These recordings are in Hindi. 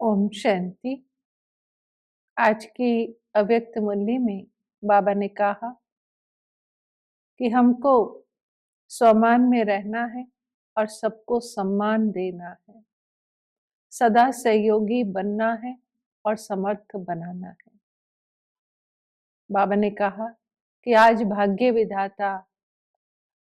ओम शांति। आज की अव्यक्त मुरली में बाबा ने कहा कि हमको स्वमान में रहना है और सबको सम्मान देना है, सदा सहयोगी बनना है और समर्थ बनाना है। बाबा ने कहा कि आज भाग्य विधाता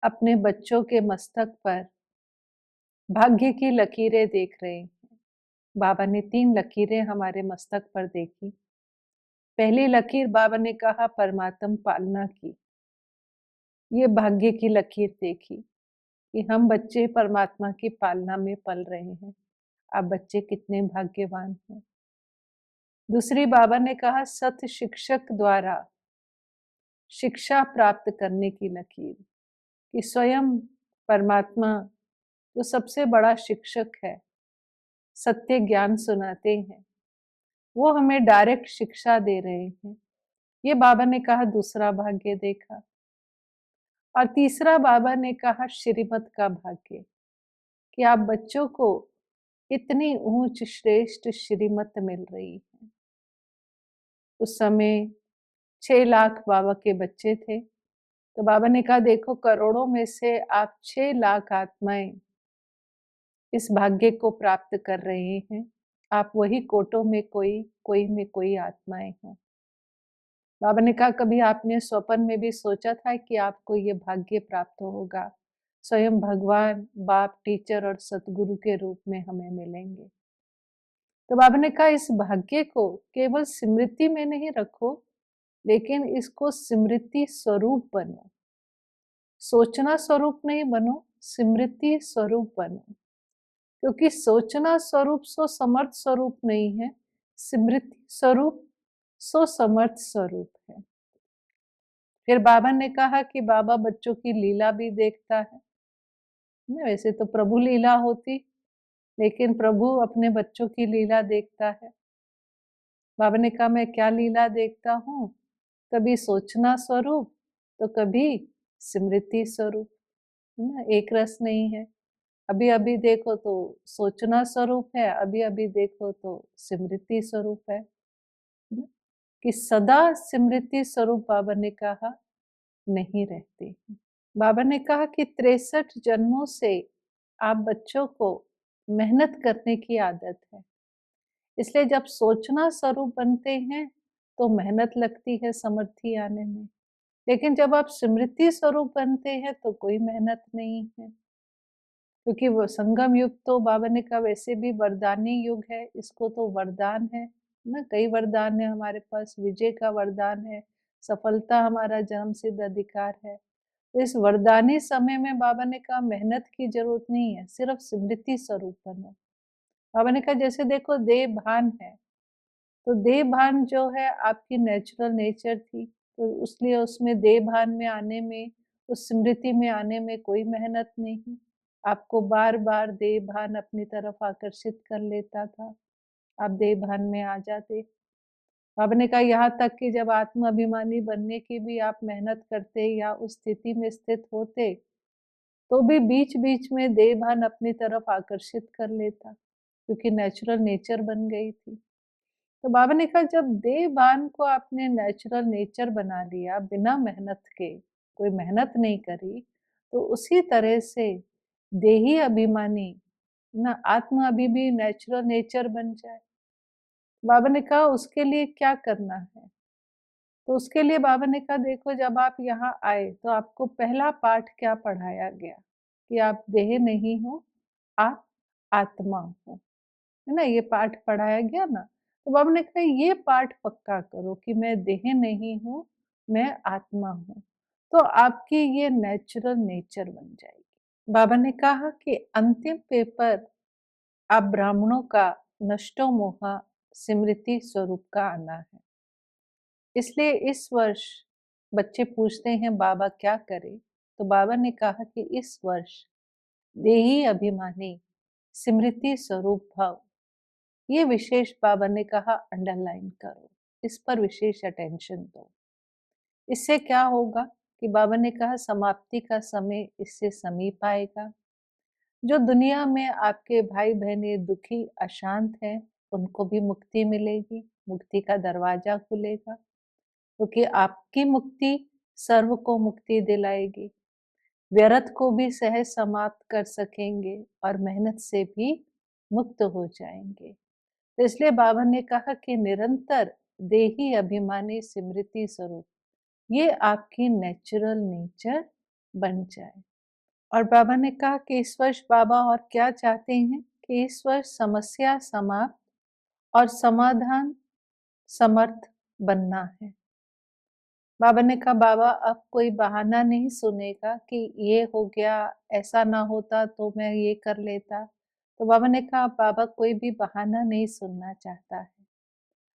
अपने बच्चों के मस्तक पर भाग्य की लकीरें देख रहे हैं। बाबा ने 3 लकीरें हमारे मस्तक पर देखी। पहली लकीर बाबा ने कहा परमात्म पालना की, ये भाग्य की लकीर देखी कि हम बच्चे परमात्मा की पालना में पल रहे हैं। आप बच्चे कितने भाग्यवान हैं। दूसरी बाबा ने कहा सत शिक्षक द्वारा शिक्षा प्राप्त करने की लकीर, कि स्वयं परमात्मा जो सबसे बड़ा शिक्षक है, सत्य ज्ञान सुनाते हैं, वो हमें डायरेक्ट शिक्षा दे रहे हैं। ये बाबा ने कहा दूसरा भाग्य देखा। और तीसरा बाबा ने कहा श्रीमत का भाग्य, कि आप बच्चों को इतनी ऊंच श्रेष्ठ श्रीमत मिल रही है। उस समय 6 लाख बाबा के बच्चे थे, तो बाबा ने कहा देखो करोड़ों में से आप 6 लाख आत्माएं इस भाग्य को प्राप्त कर रहे हैं। आप वही कोटों में कोई में कोई आत्माएं हो। बाबा ने कहा कभी आपने स्वप्न में भी सोचा था कि आपको ये भाग्य प्राप्त होगा? स्वयं भगवान बाप टीचर और सतगुरु के रूप में हमें मिलेंगे। तो बाबा ने कहा इस भाग्य को केवल स्मृति में नहीं रखो, लेकिन इसको स्मृति स्वरूप बनो। सोचना स्वरूप नहीं बनो, स्मृति स्वरूप बनो। क्योंकि सोचना स्वरूप सो समर्थ स्वरूप नहीं है, स्मृति स्वरूप सो समर्थ स्वरूप है। फिर बाबा ने कहा कि बाबा बच्चों की लीला भी देखता है। वैसे तो प्रभु लीला होती, लेकिन प्रभु अपने बच्चों की लीला देखता है। बाबा ने कहा मैं क्या लीला देखता हूँ, कभी सोचना स्वरूप तो कभी स्मृति स्वरूप, है ना, एक रस नहीं है। अभी अभी देखो तो सोचना स्वरूप है, अभी अभी देखो तो स्मृति स्वरूप है ना? कि सदा स्मृति स्वरूप बाबा ने कहा नहीं रहते। बाबा ने कहा कि 63 जन्मों से आप बच्चों को मेहनत करने की आदत है, इसलिए जब सोचना स्वरूप बनते हैं तो मेहनत लगती है समर्थी आने में। लेकिन जब आप स्मृति स्वरूप बनते हैं तो कोई मेहनत नहीं है, क्योंकि वो संगम युग तो बाबा ने कहा वैसे भी वरदानी युग है। इसको तो वरदान है ना, कई वरदान है हमारे पास। विजय का वरदान है, सफलता हमारा जन्म सिद्ध अधिकार है। तो इस वरदानी समय में बाबा ने कहा मेहनत की जरूरत नहीं है, सिर्फ स्मृति स्वरूप बनो। बाबा ने कहा जैसे देखो देह भान है, तो देह भान जो है आपकी नेचुरल नेचर थी, तो इसलिए उसमें देह भान में आने में, उस स्मृति में आने में कोई मेहनत नहीं। आपको बार बार देह भान अपनी तरफ आकर्षित कर लेता था, आप देह भान में आ जाते। बाबा ने कहा यहाँ तक कि जब आत्म अभिमानी बनने की भी आप मेहनत करते या उस स्थिति में स्थित होते, तो भी बीच बीच में देह भान अपनी तरफ आकर्षित कर लेता, क्योंकि नेचुरल नेचर बन गई थी। तो बाबा ने कहा जब देह भान को आपने नेचुरल नेचर बना लिया बिना मेहनत के, कोई मेहनत नहीं करी, तो उसी तरह से देही अभिमानी ना आत्मा अभी भी नेचुरल नेचर बन जाए। बाबा ने कहा उसके लिए क्या करना है? तो उसके लिए बाबा ने कहा देखो जब आप यहाँ आए तो आपको पहला पाठ क्या पढ़ाया गया, कि आप देह नहीं हो, आप आत्मा हो, है ना, ये पाठ पढ़ाया गया ना। तो बाबा ने कहा ये पाठ पक्का करो कि मैं देह नहीं हूँ, मैं आत्मा हूँ, तो आपकी ये नेचुरल नेचर बन जाएगी। बाबा ने कहा कि अंतिम पेपर आप ब्राह्मणों का नष्टो मोहा स्मृति स्वरूप का आना है। इसलिए इस वर्ष बच्चे पूछते हैं बाबा क्या करें, तो बाबा ने कहा कि इस वर्ष देही अभिमानी स्मृति स्वरूप भाव, ये विशेष बाबा ने कहा अंडरलाइन करो, इस पर विशेष अटेंशन दो। इससे क्या होगा कि बाबा ने कहा समाप्ति का समय इससे समीप आएगा। जो दुनिया में आपके भाई बहनें दुखी अशांत हैं, उनको भी मुक्ति मिलेगी, मुक्ति का दरवाजा खुलेगा, क्योंकि आपकी मुक्ति सर्व को मुक्ति दिलाएगी। व्यर्थ को भी सहज समाप्त कर सकेंगे और मेहनत से भी मुक्त हो जाएंगे। तो इसलिए बाबा ने कहा कि निरंतर देही अभिमानी स्मृति स्वरूप ये आपकी नेचुरल नेचर बन जाए। और बाबा ने कहा कि इस वर्ष बाबा और क्या चाहते हैं कि इस वर्ष समस्या समाप्त और समाधान समर्थ बनना है। बाबा ने कहा बाबा अब कोई बहाना नहीं सुनेगा कि ये हो गया, ऐसा ना होता तो मैं ये कर लेता। तो बाबा ने कहा बाबा कोई भी बहाना नहीं सुनना चाहता है।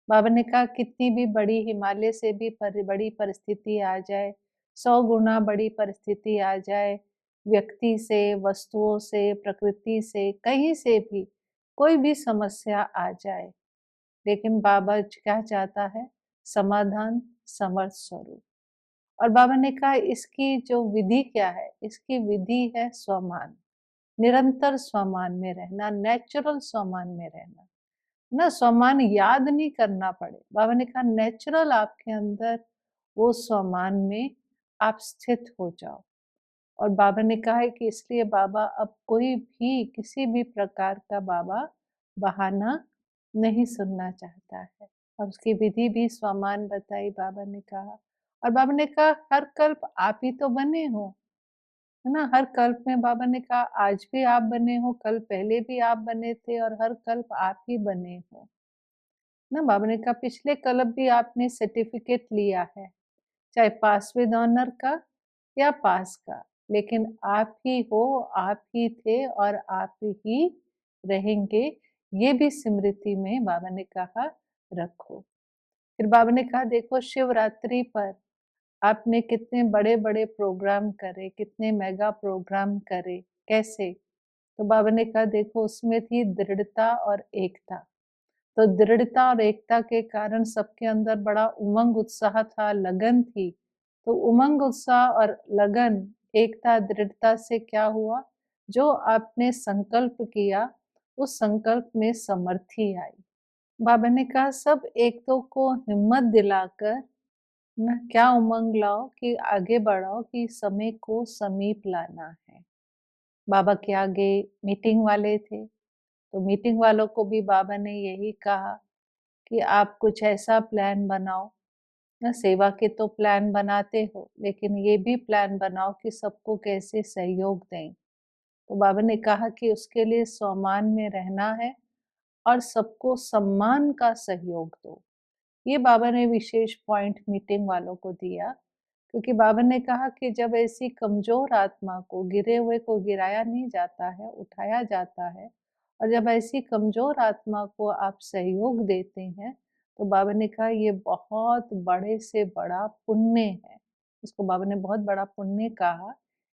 बाबा ने कहा कितनी भी बड़ी हिमालय से भी बड़ी परिस्थिति आ जाए, 100 गुना बड़ी परिस्थिति आ जाए, व्यक्ति से, वस्तुओं से, प्रकृति से, कहीं से भी कोई भी समस्या आ जाए, लेकिन बाबा क्या चाहता है? समाधान समर्थ स्वरूप। और बाबा ने कहा इसकी जो विधि क्या है? इसकी विधि है स्वमान, निरंतर स्वमान में रहना, नेचुरल स्वमान में रहना। ना स्वमान याद नहीं करना पड़े। बाबा ने कहा नेचुरल आपके अंदर वो स्वमान में आप स्थित हो जाओ। और बाबा ने कहा है कि इसलिए बाबा अब कोई भी किसी भी प्रकार का बाबा बहाना नहीं सुनना चाहता है। और उसकी विधि भी स्वमान बताई बाबा ने कहा। और बाबा ने कहा हर कल्प आप ही तो बने हो, है ना। हर कल्प में बाबा ने कहा आज भी आप बने हो, कल पहले भी आप बने थे और हर कल्प आप ही बने हो ना। बाबा ने कहा पिछले कल्प भी आपने सर्टिफिकेट लिया है, चाहे पास विद ऑनर का या पास का, लेकिन आप ही हो, आप ही थे और आप ही रहेंगे। ये भी स्मृति में बाबा ने कहा रखो। फिर बाबा ने कहा देखो शिवरात्रि पर आपने कितने बड़े बड़े प्रोग्राम करे, कितने मेगा प्रोग्राम करे, कैसे? तो बाबा ने कहा देखो उसमें थी दृढ़ता और एकता। तो दृढ़ता और एकता के कारण सबके अंदर बड़ा उमंग उत्साह था, लगन थी। तो उमंग उत्साह और लगन, एकता, दृढ़ता से क्या हुआ? जो आपने संकल्प किया उस संकल्प में समर्थी आई। बाबा ने कहा सब एकता को हिम्मत दिलाकर ना क्या उमंग लाओ कि आगे बढ़ाओ कि समय को समीप लाना है। बाबा के आगे मीटिंग वाले थे, तो मीटिंग वालों को भी बाबा ने यही कहा कि आप कुछ ऐसा प्लान बनाओ ना, सेवा के तो प्लान बनाते हो लेकिन ये भी प्लान बनाओ कि सबको कैसे सहयोग दें। तो बाबा ने कहा कि उसके लिए स्वमान में रहना है और सबको सम्मान का सहयोग दो। ये बाबा ने विशेष पॉइंट मीटिंग वालों को दिया, क्योंकि बाबा ने कहा कि जब ऐसी कमजोर आत्मा को, गिरे हुए को गिराया नहीं जाता है, उठाया जाता है। और जब ऐसी कमजोर आत्मा को आप सहयोग देते हैं तो बाबा ने कहा ये बहुत बड़े से बड़ा पुण्य है। इसको बाबा ने बहुत बड़ा पुण्य कहा।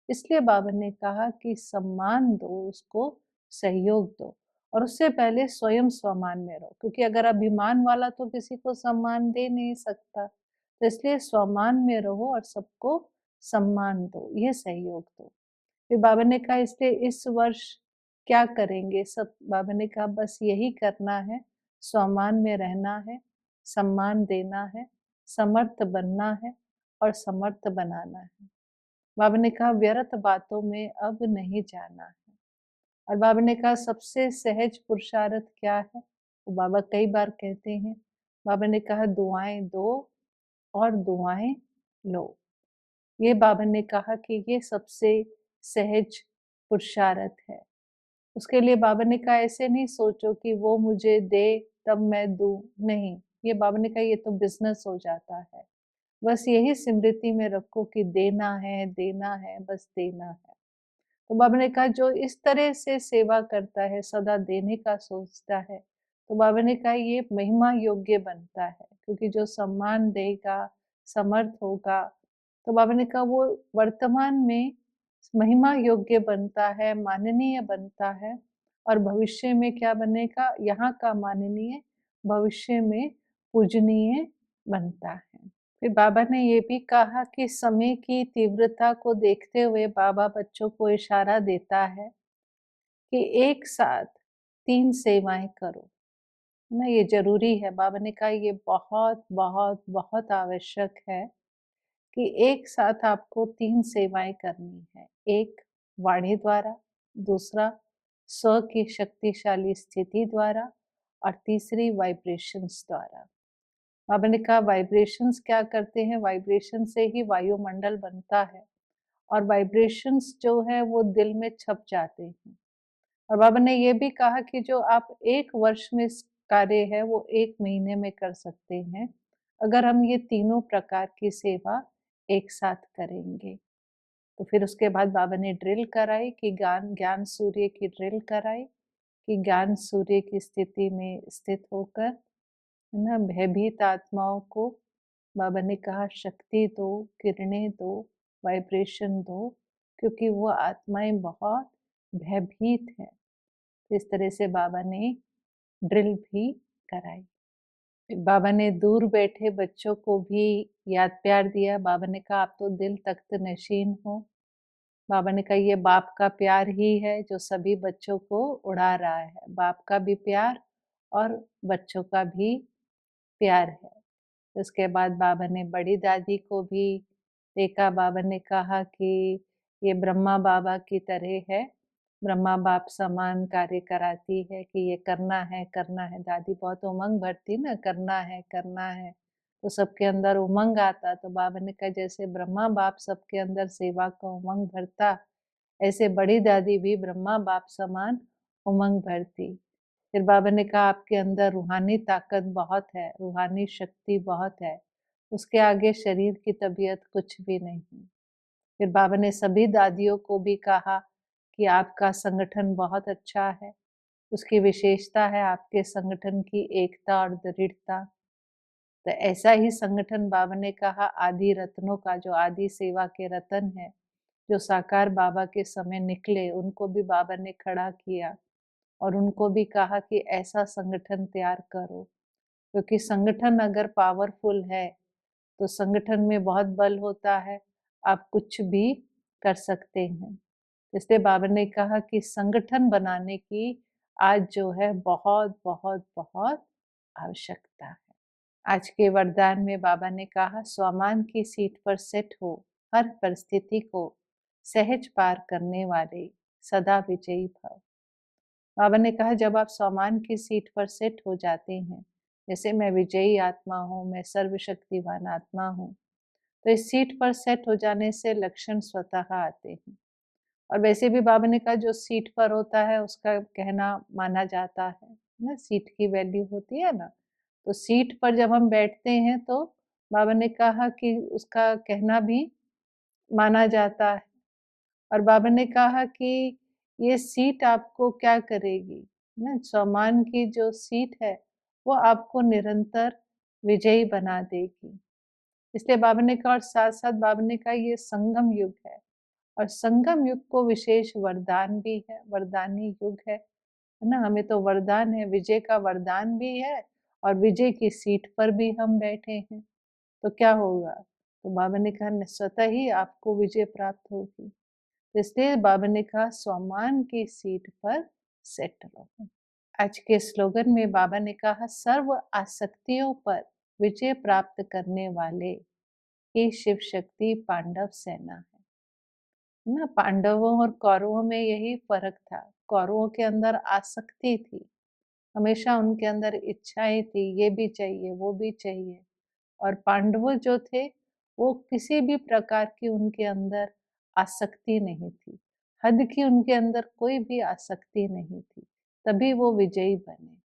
इसलिए बाबा ने कहा कि सम्मान दो, उसको सहयोग दो, और उससे पहले स्वयं स्वमान में रहो, क्योंकि अगर अभिमान वाला तो किसी को सम्मान दे नहीं सकता। तो इसलिए स्वमान में रहो और सबको सम्मान दो, ये सहयोग दो। फिर बाबा ने कहा इसलिए इस वर्ष क्या करेंगे? सब बाबा ने कहा बस यही करना है, स्वमान में रहना है, सम्मान देना है, समर्थ बनना है और समर्थ बनाना है। बाबा ने कहा व्यर्थ बातों में अब नहीं जाना है। और बाबा ने कहा सबसे सहज पुरुषार्थ क्या है? तो बाबा कई बार कहते हैं। बाबा ने कहा दुआएं दो और दुआएं लो। ये बाबा ने कहा कि ये सबसे सहज पुरुषार्थ है। उसके लिए बाबा ने कहा ऐसे नहीं सोचो कि वो मुझे दे तब मैं दूं, नहीं। ये बाबा ने कहा ये तो बिजनेस हो जाता है। बस यही स्मृति में रखो कि देना है, देना है, बस देना है। तो बाबा ने कहा जो इस तरह से सेवा करता है, सदा देने का सोचता है, तो बाबा ने कहा ये महिमा योग्य बनता है, क्योंकि जो सम्मान देगा, समर्थ होगा, तो बाबा ने कहा वो वर्तमान में महिमा योग्य बनता है, माननीय बनता है। और भविष्य में क्या बनेगा? यहाँ का माननीय, भविष्य में पूजनीय बनता है। फिर बाबा ने ये भी कहा कि समय की तीव्रता को देखते हुए बाबा बच्चों को इशारा देता है कि एक साथ 3 सेवाएं करो। ना ये ज़रूरी है। बाबा ने कहा ये बहुत, बहुत, बहुत आवश्यक है कि एक साथ आपको 3 सेवाएँ करनी है। एक वाणी द्वारा, दूसरा स्व की शक्तिशाली स्थिति द्वारा और तीसरी वाइब्रेशंस द्वारा। बाबा ने कहा वाइब्रेशंस क्या करते हैं? वाइब्रेशन से ही वायुमंडल बनता है और वाइब्रेशंस जो है वो दिल में छप जाते हैं। और बाबा ने ये भी कहा कि जो आप 1 वर्ष में इस कार्य है वो 1 महीने में कर सकते हैं, अगर हम ये तीनों प्रकार की सेवा एक साथ करेंगे। तो फिर उसके बाद बाबा ने ड्रिल कराई कि ज्ञान ज्ञान सूर्य की ड्रिल कराई कि ज्ञान सूर्य की स्थिति में स्थित होकर, है ना, भयभीत आत्माओं को बाबा ने कहा शक्ति दो, किरणें दो, वाइब्रेशन दो, क्योंकि वो आत्माएं बहुत भयभीत हैं। इस तरह से बाबा ने ड्रिल भी कराई। बाबा ने दूर बैठे बच्चों को भी याद प्यार दिया। बाबा ने कहा आप तो दिल तख्त नशीन हो। बाबा ने कहा ये बाप का प्यार ही है जो सभी बच्चों को उड़ा रहा है। बाप का भी प्यार और बच्चों का भी प्यार है। उसके बाद बाबा ने बड़ी दादी को भी देखा। बाबा ने कहा कि ये ब्रह्मा बाबा की तरह है, ब्रह्मा बाप समान कार्य कराती है कि ये करना है, करना है। दादी बहुत उमंग भरती ना, करना है, तो सबके अंदर उमंग आता। तो बाबा ने कहा जैसे ब्रह्मा बाप सबके अंदर सेवा का उमंग भरता, ऐसे बड़ी दादी भी ब्रह्मा बाप समान उमंग भरती। फिर बाबा ने कहा आपके अंदर रूहानी ताकत बहुत है, रूहानी शक्ति बहुत है, उसके आगे शरीर की तबीयत कुछ भी नहीं। फिर बाबा ने सभी दादियों को भी कहा कि आपका संगठन बहुत अच्छा है, उसकी विशेषता है आपके संगठन की एकता और दृढ़ता। तो ऐसा ही संगठन बाबा ने कहा आदि रत्नों का, जो आदि सेवा के रतन है, जो साकार बाबा के समय निकले, उनको भी बाबा ने खड़ा किया और उनको भी कहा कि ऐसा संगठन तैयार करो, क्योंकि संगठन अगर पावरफुल है तो संगठन में बहुत बल होता है, आप कुछ भी कर सकते हैं। इसलिए बाबा ने कहा कि संगठन बनाने की आज जो है बहुत बहुत बहुत आवश्यकता है। आज के वरदान में बाबा ने कहा स्वामान की सीट पर सेट हो, हर परिस्थिति को सहज पार करने वाले सदा विजयी भव। बाबा ने कहा जब आप स्वामान की सीट पर सेट हो जाते हैं, जैसे मैं विजयी आत्मा हूँ, मैं सर्वशक्तिवान आत्मा हूँ, तो इस सीट पर सेट हो जाने से लक्षण स्वतः आते हैं। और वैसे भी बाबा ने कहा जो सीट पर होता है उसका कहना माना जाता है ना, सीट की वैल्यू होती है ना। तो सीट पर जब हम बैठते हैं तो बाबा ने कहा कि उसका कहना भी माना जाता है। और बाबा ने कहा कि ये सीट आपको क्या करेगी ना, सम्मान की जो सीट है वो आपको निरंतर विजयी बना देगी। इसलिए बाबा ने कहा, और साथ साथ बाबा ने कहा ये संगम युग है और संगम युग को विशेष वरदान भी है, वरदानी युग है ना। हमें तो वरदान है, विजय का वरदान भी है और विजय की सीट पर भी हम बैठे हैं। तो क्या होगा? तो बाबा ने कहा स्वतः ही आपको विजय प्राप्त होगी। इसलिए बाबा ने कहा सम्मान की सीट पर सेट रहो। आज के स्लोगन में बाबा ने कहा सर्व आसक्तियों पर विजय प्राप्त करने वाले ही शिव शक्ति पांडव सेना है ना। पांडवों और कौरवों में यही फर्क था। कौरवों के अंदर आसक्ति थी, हमेशा उनके अंदर इच्छाएं थी, ये भी चाहिए वो भी चाहिए। और पांडव जो थे वो किसी भी प्रकार की उनके अंदर आसक्ति नहीं थी, हद की उनके अंदर कोई भी आसक्ति नहीं थी, तभी वो विजयी बने।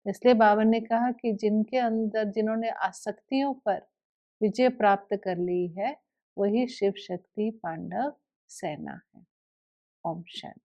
इसलिए बाबा ने कहा कि जिनके अंदर, जिन्होंने आसक्तियों पर विजय प्राप्त कर ली है, वही शिव शक्ति पांडव सेना है। ओम शांति।